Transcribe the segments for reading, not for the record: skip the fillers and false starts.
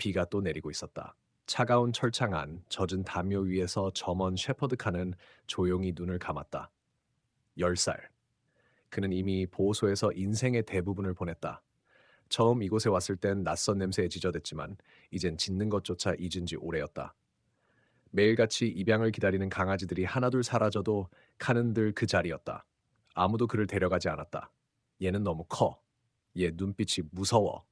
비가 또 내리고 있었다. 차가운 철창 안 젖은 담요 위에서 점원 셰퍼드 칸은 조용히 눈을 감았다. 10살. 그는 이미 보호소에서 인생의 대부분을 보냈다. 처음 이곳에 왔을 땐 낯선 냄새에 지저댔지만 이젠 짖는 것조차 잊은 지 오래였다. 매일같이 입양을 기다리는 강아지들이 하나둘 사라져도 칸은 늘 그 자리였다. 아무도 그를 데려가지 않았다. 얘는 너무 커. 얘 눈빛이 무서워.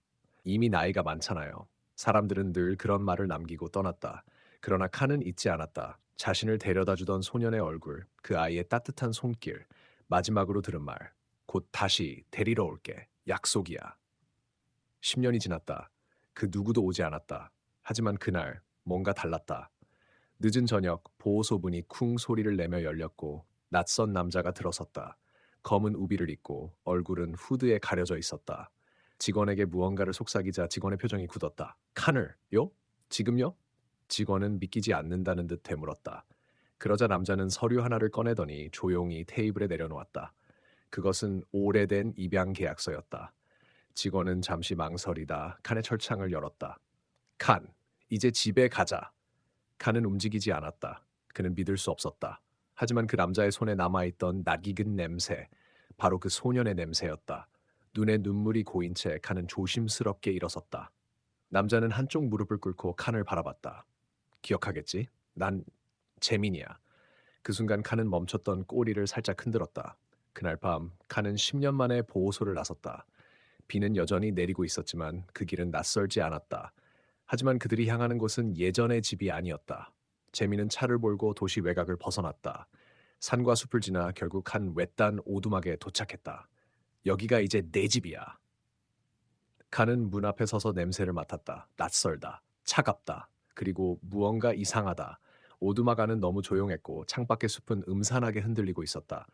이미 나이가 많잖아요. 사람들은 늘 그런 말을 남기고 떠났다. 그러나 칸은 잊지 않았다. 자신을 데려다 주던 소년의 얼굴, 그 아이의 따뜻한 손길, 마지막으로 들은 말. 곧 다시 데리러 올게. 약속이야. 10년이 지났다. 그 누구도 오지 않았다. 하지만 그날 뭔가 달랐다. 늦은 저녁 보호소 문이 쿵 소리를 내며 열렸고 낯선 남자가 들어섰다. 검은 우비를 입고 얼굴은 후드에 가려져 있었다. 직원에게 무언가를 속삭이자 직원의 표정이 굳었다. 카늘요? 지금요? 직원은 믿기지 않는다는 듯 되물었다. 그러자 남자는 서류 하나를 꺼내더니 조용히 테이블에 내려놓았다. 그것은 오래된 입양 계약서였다. 직원은 잠시 망설이다 칸의 철창을 열었다. 칸, 이제 집에 가자. 칸은 움직이지 않았다. 그는 믿을 수 없었다. 하지만 그 남자의 손에 남아있던 낯익은 냄새, 바로 그 소년의 냄새였다. 눈에 눈물이 고인 채 칸은 조심스럽게 일어섰다. 남자는 한쪽 무릎을 꿇고 칸을 바라봤다. 기억하겠지? 난 재민이야. 그 순간 칸은 멈췄던 꼬리를 살짝 흔들었다. 그날 밤 칸은 10년 만에 보호소를 나섰다. 비는 여전히 내리고 있었지만 그 길은 낯설지 않았다. 하지만 그들이 향하는 곳은 예전의 집이 아니었다. 재미는 차를 몰고 도시 외곽을 벗어났다. 산과 숲을 지나 결국 한 외딴 오두막에 도착했다. 여기가 이제 내 집이야. 칸은 문 앞에 서서 냄새를 맡았다. 낯설다. 차갑다. 그리고 무언가 이상하다. 오두막 안은 너무 조용했고 창밖의 숲은 음산하게 흔들리고 있었다.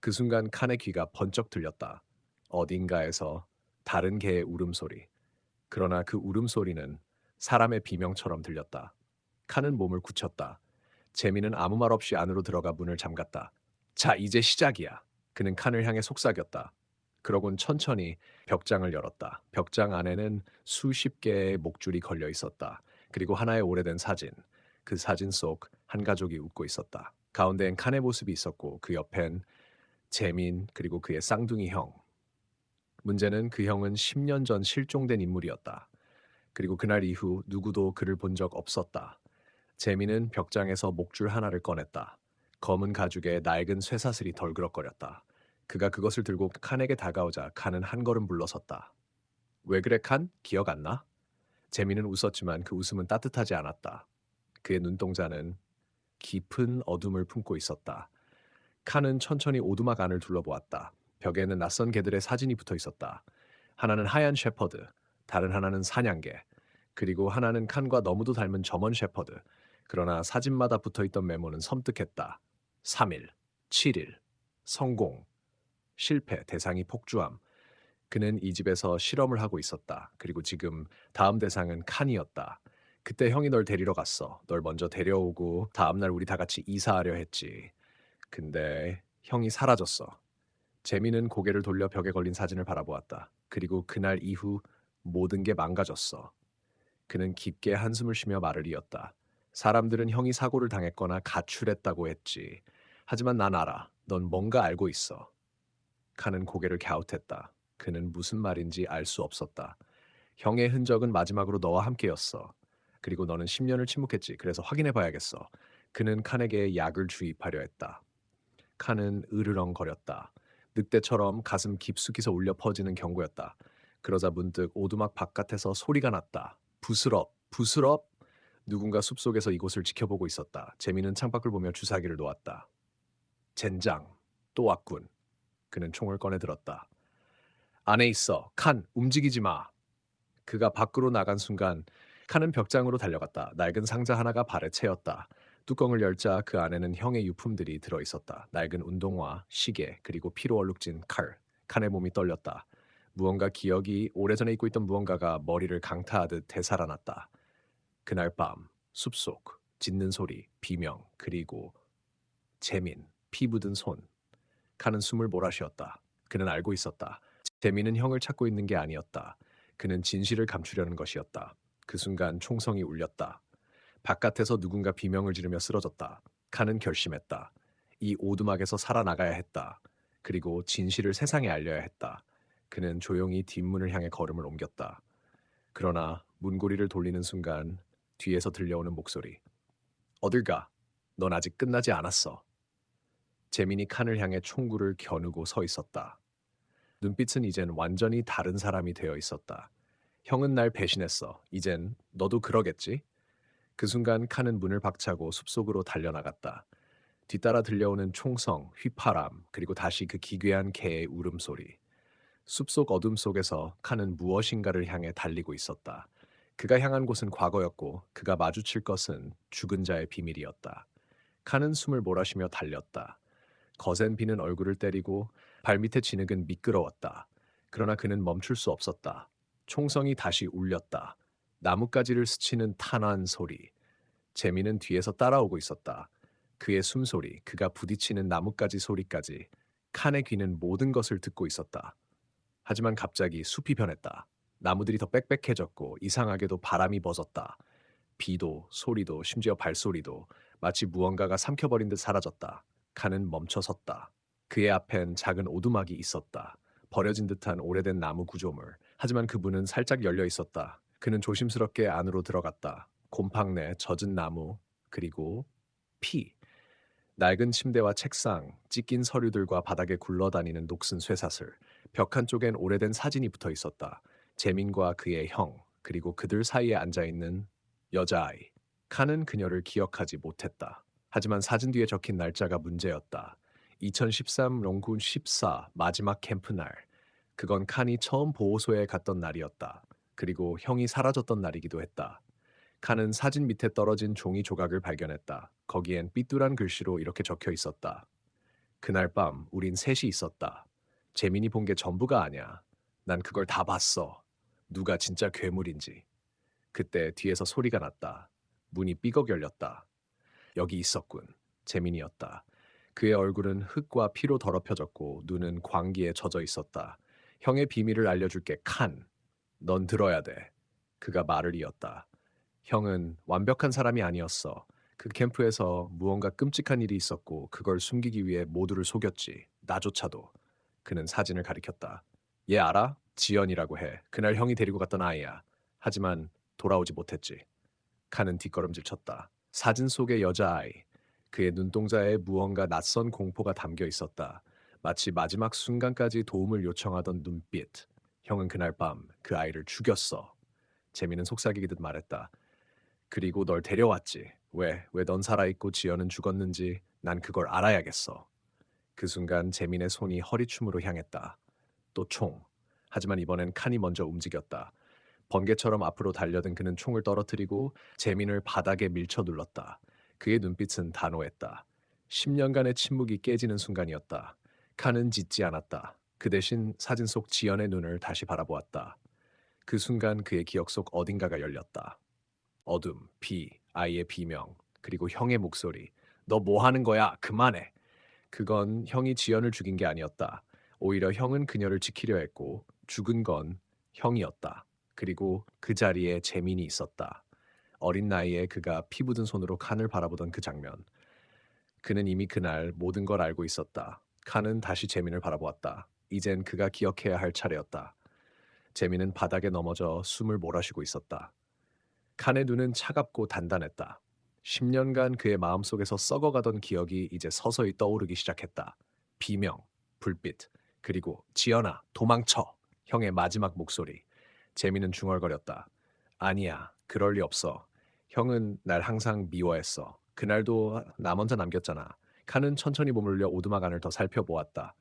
그 순간 칸의 귀가 번쩍 들렸다. 어딘가에서 다른 개의 울음소리. 그러나 그 울음소리는 사람의 비명처럼 들렸다. 칸은 몸을 굳혔다. 재미는 아무 말 없이 안으로 들어가 문을 잠갔다. 자, 이제 시작이야. 그는 칸을 향해 속삭였다. 그러곤 천천히 벽장을 열었다. 벽장 안에는 수십 개의 목줄이 걸려 있었다. 그리고 하나의 오래된 사진. 그 사진 속 한 가족이 웃고 있었다. 가운데엔 칸의 모습이 있었고 그 옆엔 재민 그리고 그의 쌍둥이 형. 문제는 그 형은 10년 전 실종된 인물이었다. 그리고 그날 이후 누구도 그를 본 적 없었다. 재미는 벽장에서 목줄 하나를 꺼냈다. 검은 가죽에 낡은 쇠사슬이 덜그럭거렸다. 그가 그것을 들고 칸에게 다가오자 칸은 한 걸음 물러섰다. 왜 그래 칸? 기억 안 나? 재미는 웃었지만 그 웃음은 따뜻하지 않았다. 그의 눈동자는 깊은 어둠을 품고 있었다. 칸은 천천히 오두막 안을 둘러보았다. 벽에는 낯선 개들의 사진이 붙어 있었다. 하나는 하얀 셰퍼드, 다른 하나는 사냥개, 그리고 하나는 칸과 너무도 닮은 점원 셰퍼드. 그러나 사진마다 붙어 있던 메모는 섬뜩했다. 3일, 7일, 성공, 실패, 대상이 폭주함. 그는 이 집에서 실험을 하고 있었다. 그리고 지금 다음 대상은 칸이었다. 그때 형이 널 데리러 갔어. 널 먼저 데려오고 다음날 우리 다 같이 이사하려 했지. 근데 형이 사라졌어. 재미는 고개를 돌려 벽에 걸린 사진을 바라보았다. 그리고 그날 이후 모든 게 망가졌어. 그는 깊게 한숨을 쉬며 말을 이었다. 사람들은 형이 사고를 당했거나 가출했다고 했지. 하지만 난 알아. 넌 뭔가 알고 있어. 칸은 고개를 갸웃했다. 그는 무슨 말인지 알 수 없었다. 형의 흔적은 마지막으로 너와 함께였어. 그리고 너는 10년을 침묵했지. 그래서 확인해 봐야겠어. 그는 칸에게 약을 주입하려 했다. 칸은 으르렁거렸다. 늑대처럼 가슴 깊숙이서 울려 퍼지는 경고였다. 그러자 문득 오두막 바깥에서 소리가 났다. 부스럽, 부스럽. 누군가 숲속에서 이곳을 지켜보고 있었다. 재미는 창밖을 보며 주사기를 놓았다. 젠장, 또 왔군. 그는 총을 꺼내 들었다. 안에 있어. 칸, 움직이지 마. 그가 밖으로 나간 순간 칸은 벽장으로 달려갔다. 낡은 상자 하나가 발에 채였다. 뚜껑을 열자 그 안에는 형의 유품들이 들어 있었다. 낡은 운동화, 시계, 그리고 피로 얼룩진 칼. 칸의 몸이 떨렸다. 무언가 기억이 오래전에 잊고 있던 무언가가 머리를 강타하듯 되살아났다. 그날 밤, 숲속, 짖는 소리, 비명, 그리고 재민, 피 묻은 손. 칸은 숨을 몰아쉬었다. 그는 알고 있었다. 재민은 형을 찾고 있는 게 아니었다. 그는 진실을 감추려는 것이었다. 그 순간 총성이 울렸다. 바깥에서 누군가 비명을 지르며 쓰러졌다. 칸은 결심했다. 이 오두막에서 살아나가야 했다. 그리고 진실을 세상에 알려야 했다. 그는 조용히 뒷문을 향해 걸음을 옮겼다. 그러나 문고리를 돌리는 순간 뒤에서 들려오는 목소리. 어딜 가? 넌 아직 끝나지 않았어. 재민이 칸을 향해 총구를 겨누고 서 있었다. 눈빛은 이젠 완전히 다른 사람이 되어 있었다. 형은 날 배신했어. 이젠 너도 그러겠지? 그 순간 칸은 문을 박차고 숲속으로 달려나갔다. 뒤따라 들려오는 총성, 휘파람, 그리고 다시 그 기괴한 개의 울음소리. 숲속 어둠 속에서 칸은 무엇인가를 향해 달리고 있었다. 그가 향한 곳은 과거였고 그가 마주칠 것은 죽은 자의 비밀이었다. 칸은 숨을 몰아쉬며 달렸다. 거센 비는 얼굴을 때리고 발밑의 진흙은 미끄러웠다. 그러나 그는 멈출 수 없었다. 총성이 다시 울렸다. 나뭇가지를 스치는 탄환 소리. 재미는 뒤에서 따라오고 있었다. 그의 숨소리, 그가 부딪히는 나뭇가지 소리까지 칸의 귀는 모든 것을 듣고 있었다. 하지만 갑자기 숲이 변했다. 나무들이 더 빽빽해졌고 이상하게도 바람이 벗었다. 비도, 소리도, 심지어 발소리도 마치 무언가가 삼켜버린 듯 사라졌다. 칸은 멈춰섰다. 그의 앞엔 작은 오두막이 있었다. 버려진 듯한 오래된 나무 구조물. 하지만 그 문은 살짝 열려 있었다. 그는 조심스럽게 안으로 들어갔다. 곰팡 내 젖은 나무, 그리고 피. 낡은 침대와 책상, 찢긴 서류들과 바닥에 굴러다니는 녹슨 쇠사슬, 벽 한쪽엔 오래된 사진이 붙어 있었다. 재민과 그의 형, 그리고 그들 사이에 앉아있는 여자아이. 칸은 그녀를 기억하지 못했다. 하지만 사진 뒤에 적힌 날짜가 문제였다. 2013 롱군 14 마지막 캠프 날. 그건 칸이 처음 보호소에 갔던 날이었다. 그리고 형이 사라졌던 날이기도 했다. 칸은 사진 밑에 떨어진 종이 조각을 발견했다. 거기엔 삐뚤한 글씨로 이렇게 적혀 있었다. 그날 밤 우린 셋이 있었다. 재민이 본 게 전부가 아니야. 난 그걸 다 봤어. 누가 진짜 괴물인지. 그때 뒤에서 소리가 났다. 문이 삐걱 열렸다. 여기 있었군. 재민이었다. 그의 얼굴은 흙과 피로 더럽혀졌고 눈은 광기에 젖어 있었다. 형의 비밀을 알려줄게, 칸. 넌 들어야 돼. 그가 말을 이었다. 형은 완벽한 사람이 아니었어. 그 캠프에서 무언가 끔찍한 일이 있었고 그걸 숨기기 위해 모두를 속였지. 나조차도. 그는 사진을 가리켰다. 얘 알아? 지연이라고 해. 그날 형이 데리고 갔던 아이야. 하지만 돌아오지 못했지. 칸은 뒷걸음질 쳤다. 사진 속의 여자아이. 그의 눈동자에 무언가 낯선 공포가 담겨 있었다. 마치 마지막 순간까지 도움을 요청하던 눈빛. 형은 그날 밤 그 아이를 죽였어. 재미는 속삭이듯 말했다. 그리고 널 데려왔지. 왜 넌 살아있고 지연은 죽었는지 난 그걸 알아야겠어. 그 순간 재민의 손이 허리춤으로 향했다. 또 총. 하지만 이번엔 칸이 먼저 움직였다. 번개처럼 앞으로 달려든 그는 총을 떨어뜨리고 재민을 바닥에 밀쳐 눌렀다. 그의 눈빛은 단호했다. 10년간의 침묵이 깨지는 순간이었다. 칸은 짖지 않았다. 그 대신 사진 속 지연의 눈을 다시 바라보았다. 그 순간 그의 기억 속 어딘가가 열렸다. 어둠, 비, 아이의 비명, 그리고 형의 목소리. 너 뭐 하는 거야? 그만해. 그건 형이 지연을 죽인 게 아니었다. 오히려 형은 그녀를 지키려 했고 죽은 건 형이었다. 그리고 그 자리에 재민이 있었다. 어린 나이에 그가 피 묻은 손으로 칸을 바라보던 그 장면. 그는 이미 그날 모든 걸 알고 있었다. 칸은 다시 재민을 바라보았다. 이젠 그가 기억해야 할 차례였다. 재민은 바닥에 넘어져 숨을 몰아쉬고 있었다. 칸의 눈은 차갑고 단단했다. 10년간 그의 마음속에서 썩어가던 기억이 이제 서서히 떠오르기 시작했다. 비명, 불빛, 그리고 지연아, 도망쳐! 형의 마지막 목소리. 재미는 중얼거렸다. 아니야, 그럴 리 없어. 형은 날 항상 미워했어. 그날도 나 먼저 남겼잖아. 칸은 천천히 머물려 오두막 안을 더 살펴보았다.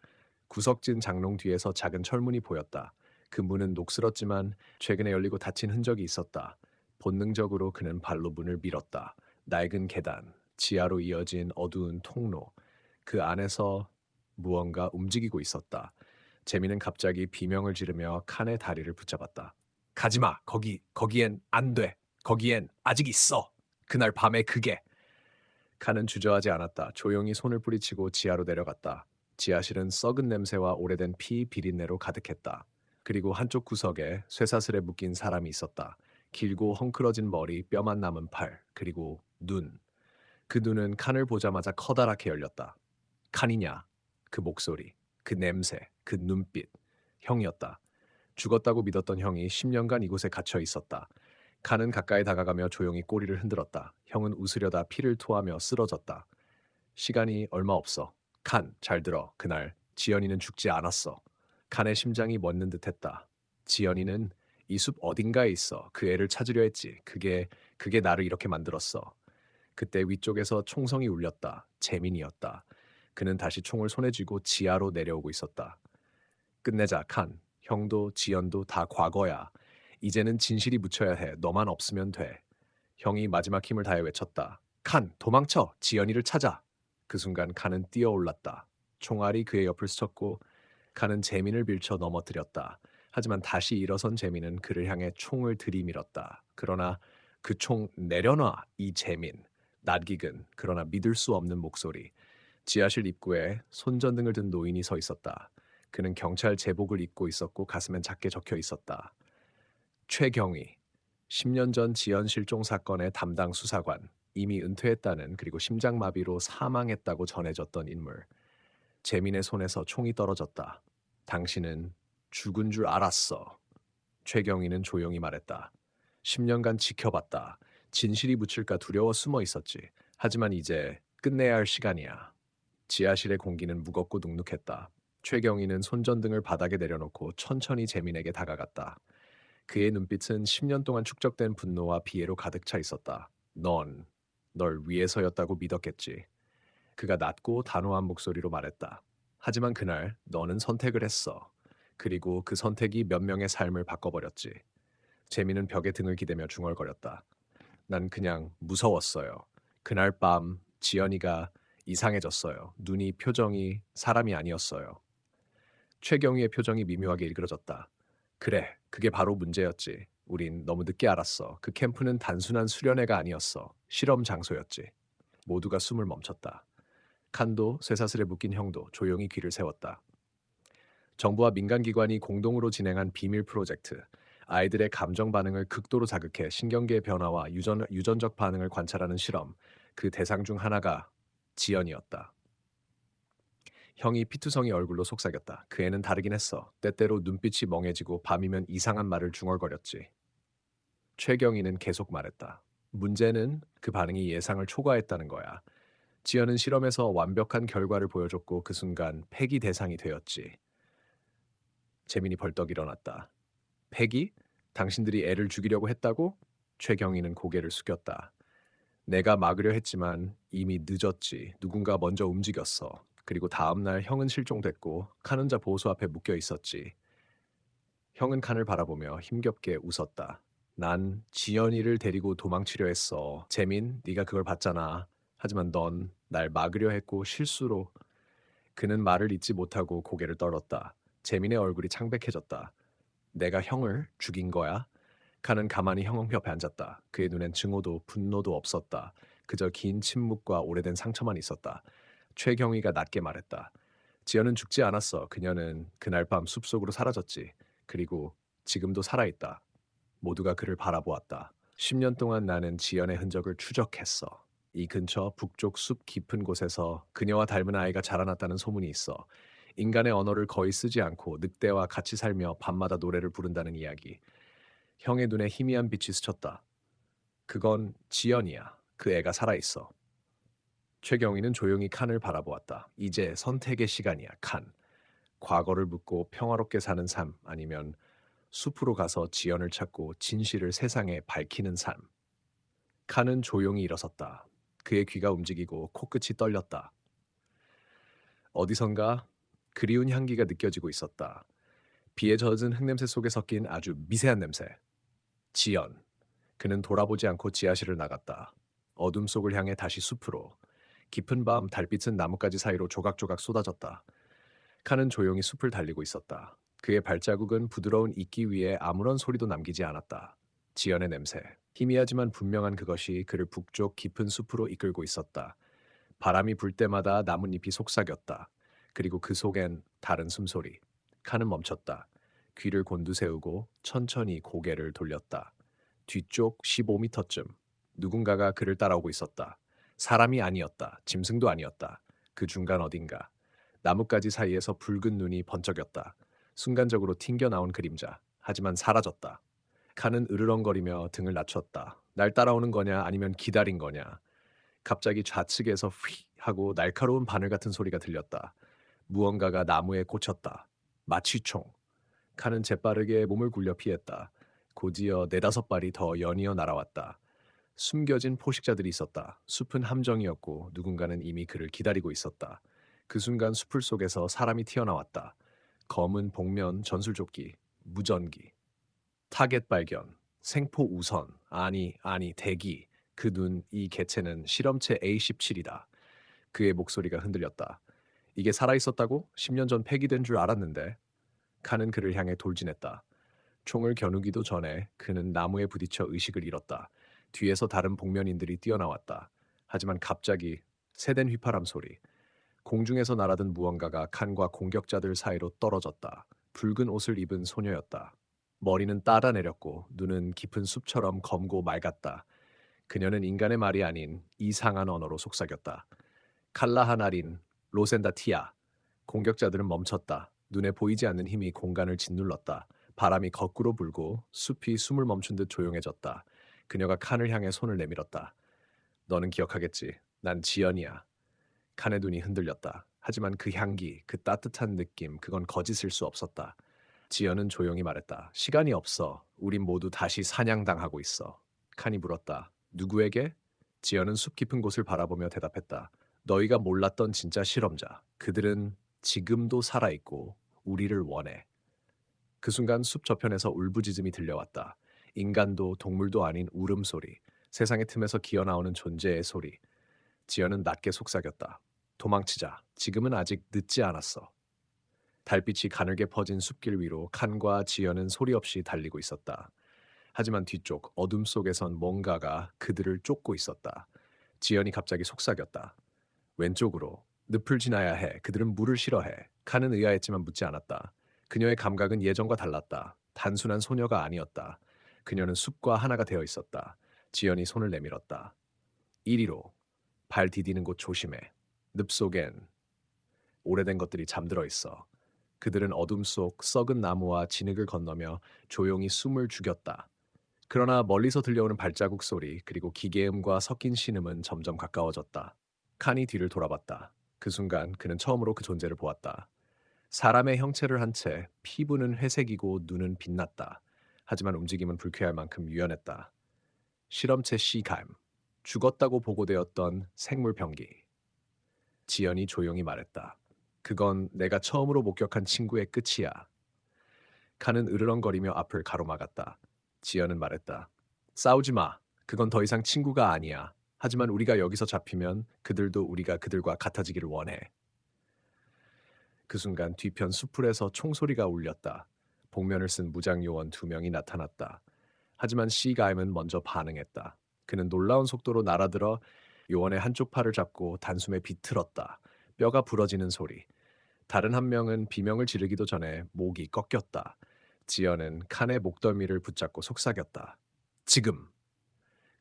구석진 장롱 뒤에서 작은 철문이 보였다. 그 문은 녹슬었지만 최근에 열리고 닫힌 흔적이 있었다. 본능적으로 그는 발로 문을 밀었다. 낡은 계단, 지하로 이어진 어두운 통로. 그 안에서 무언가 움직이고 있었다. 재미는 갑자기 비명을 지르며 칸의 다리를 붙잡았다. 가지마! 거기엔 안 돼! 거기엔 아직 있어! 그날 밤에 그게! 칸은 주저하지 않았다. 조용히 손을 뿌리치고 지하로 내려갔다. 지하실은 썩은 냄새와 오래된 피 비린내로 가득했다. 그리고 한쪽 구석에 쇠사슬에 묶인 사람이 있었다. 길고 헝클어진 머리, 뼈만 남은 팔, 그리고 눈. 그 눈은 칸을 보자마자 커다랗게 열렸다. 칸이냐? 그 목소리, 그 냄새, 그 눈빛. 형이었다. 죽었다고 믿었던 형이 10년간 이곳에 갇혀 있었다. 칸은 가까이 다가가며 조용히 꼬리를 흔들었다. 형은 웃으려다 피를 토하며 쓰러졌다. 시간이 얼마 없어. 칸, 잘 들어. 그날 지연이는 죽지 않았어. 칸의 심장이 멎는 듯했다. 지연이는 이 숲 어딘가에 있어. 그 애를 찾으려 했지. 그게 나를 이렇게 만들었어. 그때 위쪽에서 총성이 울렸다. 재민이었다. 그는 다시 총을 손에 쥐고 지하로 내려오고 있었다. 끝내자, 칸. 형도 지연도 다 과거야. 이제는 진실이 묻혀야 해. 너만 없으면 돼. 형이 마지막 힘을 다해 외쳤다. 칸, 도망쳐! 지연이를 찾아! 그 순간 칸은 뛰어올랐다. 총알이 그의 옆을 스쳤고 칸은 재민을 밀쳐 넘어뜨렸다. 하지만 다시 일어선 재민은 그를 향해 총을 들이밀었다. 그러나 그 총 내려놔, 이 재민. 낯익은 그러나 믿을 수 없는 목소리. 지하실 입구에 손전등을 든 노인이 서 있었다. 그는 경찰 제복을 입고 있었고 가슴엔 작게 적혀 있었다. 최경희, 10년 전 지연 실종 사건의 담당 수사관, 이미 은퇴했다는 그리고 심장마비로 사망했다고 전해졌던 인물. 재민의 손에서 총이 떨어졌다. 당신은 죽은 줄 알았어. 최경희는 조용히 말했다. 10년간 지켜봤다. 진실이 묻힐까 두려워 숨어 있었지. 하지만 이제 끝내야 할 시간이야. 지하실의 공기는 무겁고 눅눅했다. 최경희는 손전등을 바닥에 내려놓고 천천히 재민에게 다가갔다. 그의 눈빛은 10년 동안 축적된 분노와 비애로 가득 차 있었다. 넌 널 위해서였다고 믿었겠지. 그가 낮고 단호한 목소리로 말했다. 하지만 그날 너는 선택을 했어. 그리고 그 선택이 몇 명의 삶을 바꿔버렸지. 재민은 벽에 등을 기대며 중얼거렸다. 난 그냥 무서웠어요. 그날 밤 지연이가 이상해졌어요. 눈이 표정이 사람이 아니었어요. 최경희의 표정이 미묘하게 일그러졌다. 그래, 그게 바로 문제였지. 우린 너무 늦게 알았어. 그 캠프는 단순한 수련회가 아니었어. 실험 장소였지. 모두가 숨을 멈췄다. 칸도 쇠사슬에 묶인 형도 조용히 귀를 세웠다. 정부와 민간기관이 공동으로 진행한 비밀 프로젝트. 아이들의 감정 반응을 극도로 자극해 신경계의 변화와 유전적 반응을 관찰하는 실험. 그 대상 중 하나가 지연이었다. 형이 피투성이 얼굴로 속삭였다. 그 애는 다르긴 했어. 때때로 눈빛이 멍해지고 밤이면 이상한 말을 중얼거렸지. 최경희는 계속 말했다. 문제는 그 반응이 예상을 초과했다는 거야. 지연은 실험에서 완벽한 결과를 보여줬고 그 순간 폐기 대상이 되었지. 재민이 벌떡 일어났다. 폐기? 당신들이 애를 죽이려고 했다고? 최경희는 고개를 숙였다. 내가 막으려 했지만 이미 늦었지. 누군가 먼저 움직였어. 그리고 다음 날 형은 실종됐고 칸 혼자 보호소 앞에 묶여 있었지. 형은 칸을 바라보며 힘겹게 웃었다. 난 지연이를 데리고 도망치려 했어. 재민, 네가 그걸 봤잖아. 하지만 넌 날 막으려 했고 실수로. 그는 말을 잇지 못하고 고개를 떨었다. 재민의 얼굴이 창백해졌다. 내가 형을 죽인 거야? 칸은 가만히 형 옆에 앉았다. 그의 눈엔 증오도 분노도 없었다. 그저 긴 침묵과 오래된 상처만 있었다. 최경희가 낮게 말했다. 지연은 죽지 않았어. 그녀는 그날 밤 숲속으로 사라졌지. 그리고 지금도 살아있다. 모두가 그를 바라보았다. 10년 동안 나는 지연의 흔적을 추적했어. 이 근처 북쪽 숲 깊은 곳에서 그녀와 닮은 아이가 자라났다는 소문이 있어. 인간의 언어를 거의 쓰지 않고 늑대와 같이 살며 밤마다 노래를 부른다는 이야기. 형의 눈에 희미한 빛이 스쳤다. 그건 지연이야. 그 애가 살아있어. 최경희는 조용히 칸을 바라보았다. 이제 선택의 시간이야, 칸. 과거를 묻고 평화롭게 사는 삶 아니면 숲으로 가서 지연을 찾고 진실을 세상에 밝히는 삶. 칸은 조용히 일어섰다. 그의 귀가 움직이고 코끝이 떨렸다. 어디선가 그리운 향기가 느껴지고 있었다. 비에 젖은 흙냄새 속에 섞인 아주 미세한 냄새. 지연. 그는 돌아보지 않고 지하실을 나갔다. 어둠 속을 향해 다시 숲으로. 깊은 밤 달빛은 나뭇가지 사이로 조각조각 쏟아졌다. 칸은 조용히 숲을 달리고 있었다. 그의 발자국은 부드러운 이끼 위에 아무런 소리도 남기지 않았다. 지연의 냄새. 희미하지만 분명한 그것이 그를 북쪽 깊은 숲으로 이끌고 있었다. 바람이 불 때마다 나뭇잎이 속삭였다. 그리고 그 속엔 다른 숨소리. 칸은 멈췄다. 귀를 곤두세우고 천천히 고개를 돌렸다. 뒤쪽 15m쯤 누군가가 그를 따라오고 있었다. 사람이 아니었다. 짐승도 아니었다. 그 중간 어딘가 나뭇가지 사이에서 붉은 눈이 번쩍였다. 순간적으로 튕겨나온 그림자. 하지만 사라졌다. 칸은 으르렁거리며 등을 낮췄다. 날 따라오는 거냐 아니면 기다린 거냐. 갑자기 좌측에서 휘 하고 날카로운 바늘 같은 소리가 들렸다. 무언가가 나무에 꽂혔다. 마취총. 칸은 재빠르게 몸을 굴려 피했다. 곧이어 네다섯 발이 더 연이어 날아왔다. 숨겨진 포식자들이 있었다. 숲은 함정이었고 누군가는 이미 그를 기다리고 있었다. 그 순간 숲을 속에서 사람이 튀어나왔다. 검은 복면 전술조끼, 무전기, 타겟 발견, 생포 우선, 아니, 대기. 그 눈, 이 개체는 실험체 A17이다. 그의 목소리가 흔들렸다. 이게 살아있었다고? 10년 전 폐기된 줄 알았는데. 칸은 그를 향해 돌진했다. 총을 겨누기도 전에 그는 나무에 부딪혀 의식을 잃었다. 뒤에서 다른 복면인들이 뛰어나왔다. 하지만 갑자기 새된 휘파람 소리, 공중에서 날아든 무언가가 칸과 공격자들 사이로 떨어졌다. 붉은 옷을 입은 소녀였다. 머리는 따라 내렸고 눈은 깊은 숲처럼 검고 맑았다. 그녀는 인간의 말이 아닌 이상한 언어로 속삭였다. 칼라하나린, 로센다티아. 공격자들은 멈췄다. 눈에 보이지 않는 힘이 공간을 짓눌렀다. 바람이 거꾸로 불고 숲이 숨을 멈춘 듯 조용해졌다. 그녀가 칸을 향해 손을 내밀었다. 너는 기억하겠지. 난 지연이야. 칸의 눈이 흔들렸다. 하지만 그 향기, 그 따뜻한 느낌, 그건 거짓일 수 없었다. 지연은 조용히 말했다. 시간이 없어. 우린 모두 다시 사냥당하고 있어. 칸이 물었다. 누구에게? 지연은 숲 깊은 곳을 바라보며 대답했다. 너희가 몰랐던 진짜 실험자. 그들은 지금도 살아있고 우리를 원해. 그 순간 숲 저편에서 울부짖음이 들려왔다. 인간도 동물도 아닌 울음소리. 세상의 틈에서 기어나오는 존재의 소리. 지연은 낮게 속삭였다. 도망치자. 지금은 아직 늦지 않았어. 달빛이 가늘게 퍼진 숲길 위로 칸과 지연은 소리 없이 달리고 있었다. 하지만 뒤쪽 어둠 속에선 뭔가가 그들을 쫓고 있었다. 지연이 갑자기 속삭였다. 왼쪽으로. 늪을 지나야 해. 그들은 물을 싫어해. 칸은 의아했지만 묻지 않았다. 그녀의 감각은 예전과 달랐다. 단순한 소녀가 아니었다. 그녀는 숲과 하나가 되어 있었다. 지연이 손을 내밀었다. 이리로. 발 디디는 곳 조심해. 늪 속엔 오래된 것들이 잠들어 있어. 그들은 어둠 속 썩은 나무와 진흙을 건너며 조용히 숨을 죽였다. 그러나 멀리서 들려오는 발자국 소리 그리고 기계음과 섞인 신음은 점점 가까워졌다. 칸이 뒤를 돌아봤다. 그 순간 그는 처음으로 그 존재를 보았다. 사람의 형체를 한 채 피부는 회색이고 눈은 빛났다. 하지만 움직임은 불쾌할 만큼 유연했다. 실험체 시감. 죽었다고 보고되었던 생물 병기. 지연이 조용히 말했다. 그건 내가 처음으로 목격한 친구의 끝이야. 칸은 으르렁거리며 앞을 가로막았다. 지연은 말했다. 싸우지 마. 그건 더 이상 친구가 아니야. 하지만 우리가 여기서 잡히면 그들도 우리가 그들과 같아지기를 원해. 그 순간 뒤편 수풀에서 총소리가 울렸다. 복면을 쓴 무장요원 2명이 나타났다. 하지만 시가임은 먼저 반응했다. 그는 놀라운 속도로 날아들어 요원의 한쪽 팔을 잡고 단숨에 비틀었다. 뼈가 부러지는 소리. 다른 한 명은 비명을 지르기도 전에 목이 꺾였다. 지연은 칸의 목덜미를 붙잡고 속삭였다. 지금!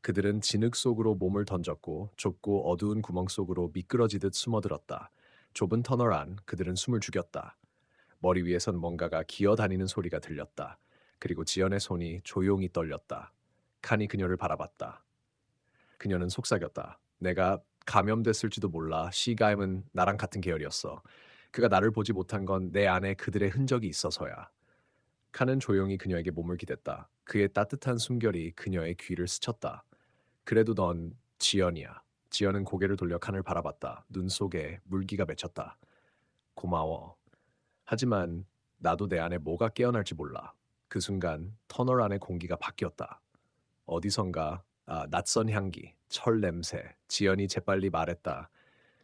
그들은 진흙 속으로 몸을 던졌고 좁고 어두운 구멍 속으로 미끄러지듯 숨어들었다. 좁은 터널 안 그들은 숨을 죽였다. 머리 위에선 뭔가가 기어다니는 소리가 들렸다. 그리고 지연의 손이 조용히 떨렸다. 칸이 그녀를 바라봤다. 그녀는 속삭였다. 내가 감염됐을지도 몰라. 시가임은 나랑 같은 계열이었어. 그가 나를 보지 못한 건 내 안에 그들의 흔적이 있어서야. 칸은 조용히 그녀에게 몸을 기댔다. 그의 따뜻한 숨결이 그녀의 귀를 스쳤다. 그래도 넌 지연이야. 지연은 고개를 돌려 칸을 바라봤다. 눈 속에 물기가 맺혔다. 고마워. 하지만 나도 내 안에 뭐가 깨어날지 몰라. 그 순간 터널 안의 공기가 바뀌었다. 어디선가 낯선 향기, 철 냄새. 지연이 재빨리 말했다.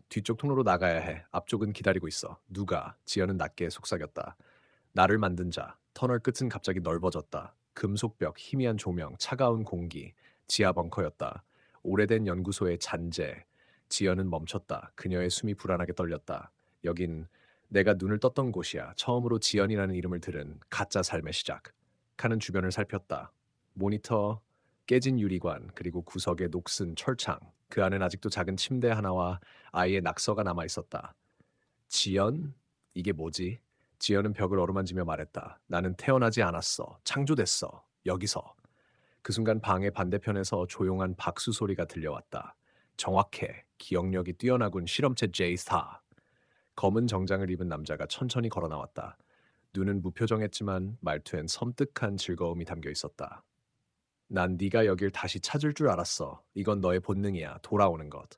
뒤쪽 통로로 나가야 해. 앞쪽은 기다리고 있어. 누가? 지연은 낮게 속삭였다. 나를 만든 자. 터널 끝은 갑자기 넓어졌다. 금속벽, 희미한 조명, 차가운 공기. 지하 벙커였다. 오래된 연구소의 잔재. 지연은 멈췄다. 그녀의 숨이 불안하게 떨렸다. 여긴 내가 눈을 떴던 곳이야. 처음으로 지연이라는 이름을 들은 가짜 삶의 시작. 칸은 주변을 살폈다. 모니터, 깨진 유리관, 그리고 구석에 녹슨 철창. 그 안엔 아직도 작은 침대 하나와 아이의 낙서가 남아 있었다. 지연? 이게 뭐지? 지연은 벽을 어루만지며 말했다. 나는 태어나지 않았어. 창조됐어. 여기서. 그 순간 방의 반대편에서 조용한 박수 소리가 들려왔다. 정확해. 기억력이 뛰어나군 실험체 제이스타. 검은 정장을 입은 남자가 천천히 걸어 나왔다. 눈은 무표정했지만 말투엔 섬뜩한 즐거움이 담겨 있었다. 난 네가 여길 다시 찾을 줄 알았어. 이건 너의 본능이야. 돌아오는 것.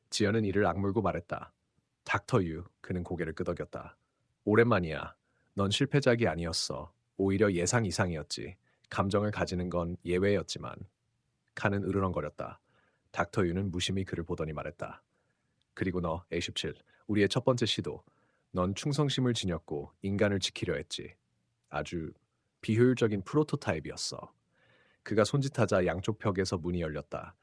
지연은 이를 악물고 말했다. 닥터 유. 그는 고개를 끄덕였다. 오랜만이야. 넌 실패작이 아니었어. 오히려 예상 이상이었지. 감정을 가지는 건 예외였지만. 칸은 으르렁거렸다. 닥터 유는 무심히 그를 보더니 말했다. 그리고 너, A17. 우리의 첫 번째 시도. 넌 충성심을 지녔고 인간을 지키려 했지. 아주 비효율적인 프로토타입이었어. 그가 손짓하자 양쪽 벽에서 문이 열렸다.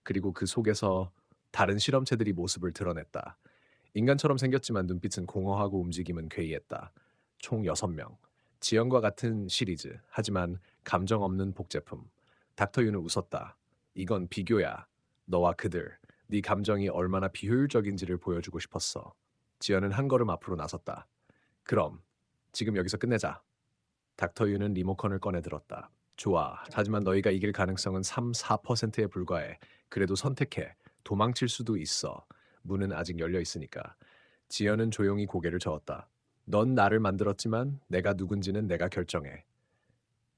그리고 그 속에서 다른 실험체들이 모습을 드러냈다. 인간처럼 생겼지만 눈빛은 공허하고 움직임은 괴이했다. 총 6명. 지연과 같은 시리즈. 하지만 감정 없는 복제품. 닥터 유는 웃었다. 이건 비교야. 너와 그들. 네 감정이 얼마나 비효율적인지를 보여주고 싶었어. 지연은 한 걸음 앞으로 나섰다. 그럼 지금 여기서 끝내자. 닥터 유는 리모컨을 꺼내 들었다. 좋아. 하지만 너희가 이길 가능성은 3, 4%에 불과해. 그래도 선택해. 도망칠 수도 있어. 문은 아직 열려 있으니까. 지연은 조용히 고개를 저었다. 넌 나를 만들었지만 내가 누군지는 내가 결정해.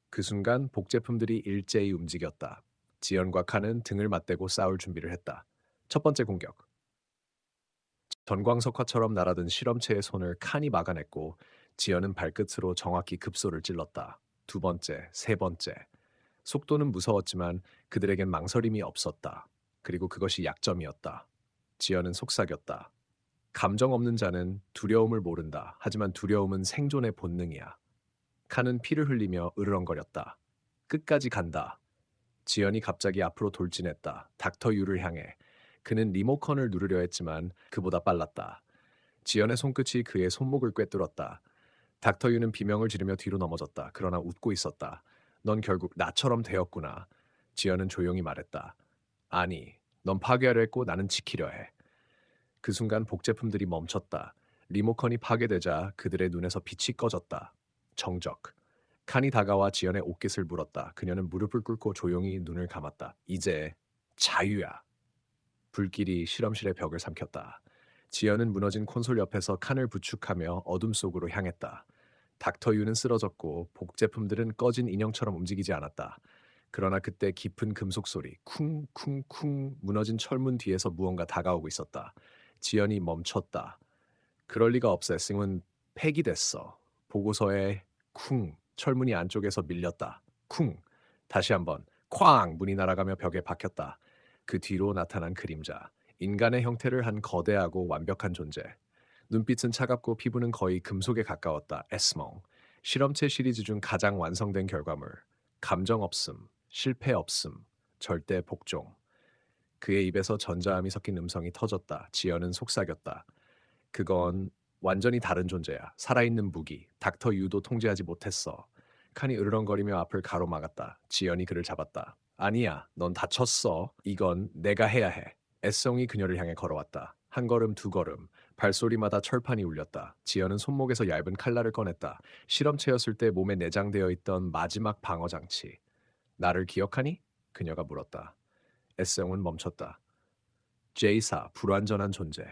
그 순간 복제품들이 일제히 움직였다. 지연과 칸은 등을 맞대고 싸울 준비를 했다. 첫 번째 공격. 전광석화처럼 날아든 실험체의 손을 칸이 막아냈고 지연은 발끝으로 정확히 급소를 찔렀다. 두 번째, 세 번째. 속도는 무서웠지만 그들에겐 망설임이 없었다. 그리고 그것이 약점이었다. 지연은 속삭였다. 감정 없는 자는 두려움을 모른다. 하지만 두려움은 생존의 본능이야. 칸은 피를 흘리며 으르렁거렸다. 끝까지 간다. 지연이 갑자기 앞으로 돌진했다. 닥터 유를 향해. 그는 리모컨을 누르려 했지만 그보다 빨랐다. 지연의 손끝이 그의 손목을 꿰뚫었다. 닥터 유는 비명을 지르며 뒤로 넘어졌다. 그러나 웃고 있었다. 넌 결국 나처럼 되었구나. 지연은 조용히 말했다. 아니, 넌 파괴하려 했고 나는 지키려 해. 그 순간 복제품들이 멈췄다. 리모컨이 파괴되자 그들의 눈에서 빛이 꺼졌다. 정적. 칸이 다가와 지연의 옷깃을 물었다. 그녀는 무릎을 꿇고 조용히 눈을 감았다. 이제 자유야. 불길이 실험실의 벽을 삼켰다. 지연은 무너진 콘솔 옆에서 칸을 부축하며 어둠 속으로 향했다. 닥터 유는 쓰러졌고 복제품들은 꺼진 인형처럼 움직이지 않았다. 그러나 그때 깊은 금속 소리, 쿵쿵쿵 무너진 철문 뒤에서 무언가 다가오고 있었다. 지연이 멈췄다. 그럴 리가 없어. 싱은 폐기됐어. 보고서에 쿵 철문이 안쪽에서 밀렸다. 쿵 다시 한번 쾅 문이 날아가며 벽에 박혔다. 그 뒤로 나타난 그림자. 인간의 형태를 한 거대하고 완벽한 존재. 눈빛은 차갑고 피부는 거의 금속에 가까웠다. 에스몽. 실험체 시리즈 중 가장 완성된 결과물. 감정 없음, 실패 없음, 절대 복종. 그의 입에서 전자음이 섞인 음성이 터졌다. 지연은 속삭였다. 그건 완전히 다른 존재야. 살아있는 무기. 닥터 유도 통제하지 못했어. 칸이 으르렁거리며 앞을 가로막았다. 지연이 그를 잡았다. 아니야, 넌 다쳤어. 이건 내가 해야 해. 애송이 그녀를 향해 걸어왔다. 한 걸음, 두 걸음. 발소리마다 철판이 울렸다. 지연은 손목에서 얇은 칼날을 꺼냈다. 실험체였을 때 몸에 내장되어 있던 마지막 방어 장치. 나를 기억하니? 그녀가 물었다. 애송은 멈췄다. 제이사, 불완전한 존재.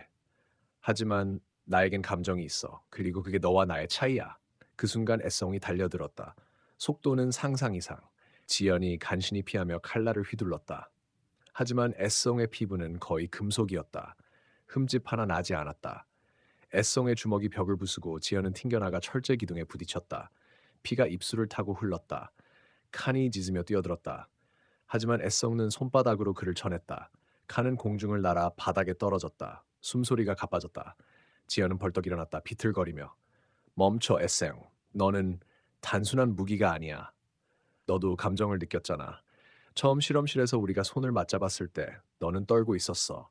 하지만 나에겐 감정이 있어. 그리고 그게 너와 나의 차이야. 그 순간 애송이 달려들었다. 속도는 상상 이상. 지연이 간신히 피하며 칼날을 휘둘렀다. 하지만 애송의 피부는 거의 금속이었다. 흠집 하나 나지 않았다. 애송의 주먹이 벽을 부수고 지연은 튕겨나가 철제 기둥에 부딪혔다. 피가 입술을 타고 흘렀다. 칸이 짖으며 뛰어들었다. 하지만 애송는 손바닥으로 그를 쳐냈다. 칸은 공중을 날아 바닥에 떨어졌다. 숨소리가 가빠졌다. 지연은 벌떡 일어났다. 비틀거리며. 멈춰, 에생. 너는 단순한 무기가 아니야. 너도 감정을 느꼈잖아. 처음 실험실에서 우리가 손을 맞잡았을 때 너는 떨고 있었어.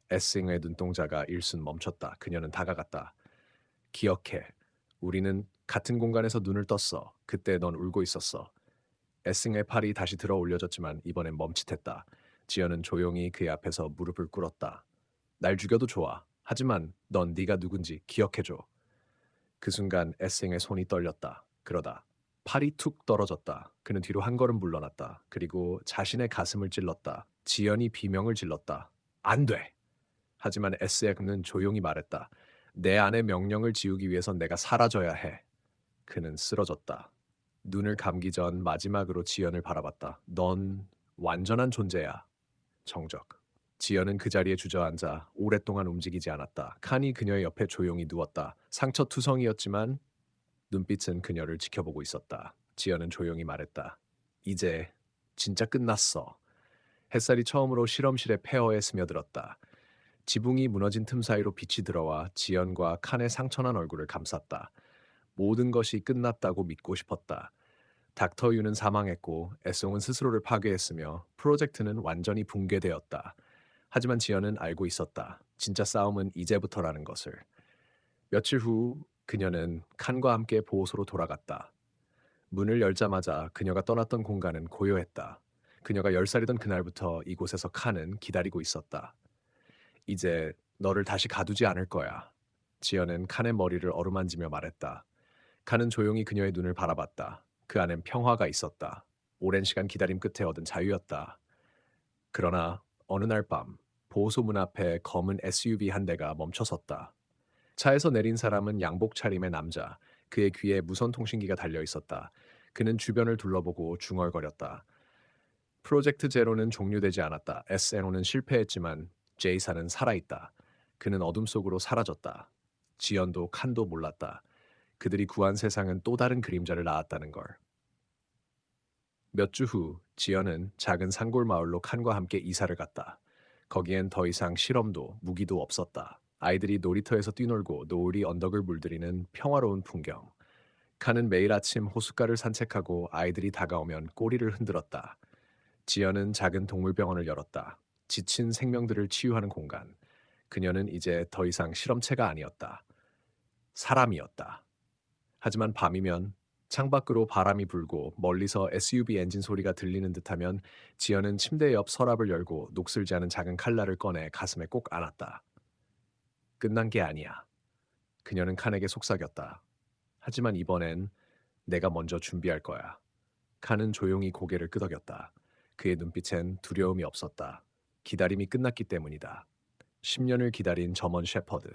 에싱의 눈동자가 일순 멈췄다. 그녀는 다가갔다. 기억해. 우리는 같은 공간에서 눈을 떴어. 그때 넌 울고 있었어. 에싱의 팔이 다시 들어 올려졌지만 이번엔 멈칫했다. 지연은 조용히 그의 앞에서 무릎을 꿇었다. 날 죽여도 좋아. 하지만 넌 네가 누군지 기억해줘. 그 순간 에싱의 손이 떨렸다. 그러다 팔이 툭 떨어졌다. 그는 뒤로 한 걸음 물러났다. 그리고 자신의 가슴을 찔렀다. 지연이 비명을 질렀다. 안 돼! 하지만 에스액은 조용히 말했다. 내 안의 명령을 지우기 위해선 내가 사라져야 해. 그는 쓰러졌다. 눈을 감기 전 마지막으로 지연을 바라봤다. 넌 완전한 존재야. 정적. 지연은 그 자리에 주저앉아 오랫동안 움직이지 않았다. 칸이 그녀의 옆에 조용히 누웠다. 상처투성이었지만 눈빛은 그녀를 지켜보고 있었다. 지연은 조용히 말했다. 이제 진짜 끝났어. 햇살이 처음으로 실험실의 폐허에 스며들었다. 지붕이 무너진 틈 사이로 빛이 들어와 지연과 칸의 상처난 얼굴을 감쌌다. 모든 것이 끝났다고 믿고 싶었다. 닥터 유는 사망했고 에송은 스스로를 파괴했으며 프로젝트는 완전히 붕괴되었다. 하지만 지연은 알고 있었다. 진짜 싸움은 이제부터라는 것을. 며칠 후 그녀는 칸과 함께 보호소로 돌아갔다. 문을 열자마자 그녀가 떠났던 공간은 고요했다. 그녀가 10살이던 그날부터 이곳에서 칸은 기다리고 있었다. 이제 너를 다시 가두지 않을 거야. 지연은 칸의 머리를 어루만지며 말했다. 칸은 조용히 그녀의 눈을 바라봤다. 그 안엔 평화가 있었다. 오랜 시간 기다림 끝에 얻은 자유였다. 그러나 어느 날 밤 보호소 문 앞에 검은 SUV 한 대가 멈춰섰다. 차에서 내린 사람은 양복 차림의 남자. 그의 귀에 무선 통신기가 달려 있었다. 그는 주변을 둘러보고 중얼거렸다. 프로젝트 제로는 종료되지 않았다. SNO는 실패했지만 제이사는 살아있다. 그는 어둠 속으로 사라졌다. 지연도 칸도 몰랐다. 그들이 구한 세상은 또 다른 그림자를 낳았다는 걸. 몇 주 후 지연은 작은 산골 마을로 칸과 함께 이사를 갔다. 거기엔 더 이상 실험도 무기도 없었다. 아이들이 놀이터에서 뛰놀고 노을이 언덕을 물들이는 평화로운 풍경. 칸은 매일 아침 호숫가를 산책하고 아이들이 다가오면 꼬리를 흔들었다. 지연은 작은 동물병원을 열었다. 지친 생명들을 치유하는 공간. 그녀는 이제 더 이상 실험체가 아니었다. 사람이었다. 하지만 밤이면 창밖으로 바람이 불고 멀리서 SUV 엔진 소리가 들리는 듯하면 지연은 침대 옆 서랍을 열고 녹슬지 않은 작은 칼날을 꺼내 가슴에 꼭 안았다. 끝난 게 아니야. 그녀는 칸에게 속삭였다. 하지만 이번엔 내가 먼저 준비할 거야. 칸은 조용히 고개를 끄덕였다. 그의 눈빛엔 두려움이 없었다. 기다림이 끝났기 때문이다. 10년을 기다린 점원 셰퍼드.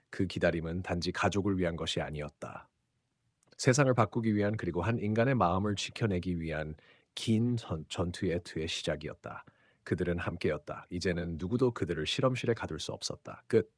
그 기다림은 단지 가족을 위한 것이 아니었다. 세상을 바꾸기 위한 그리고 한 인간의 마음을 지켜내기 위한 긴 전투의 시작이었다. 그들은 함께였다. 이제는 누구도 그들을 실험실에 가둘 수 없었다. 끝.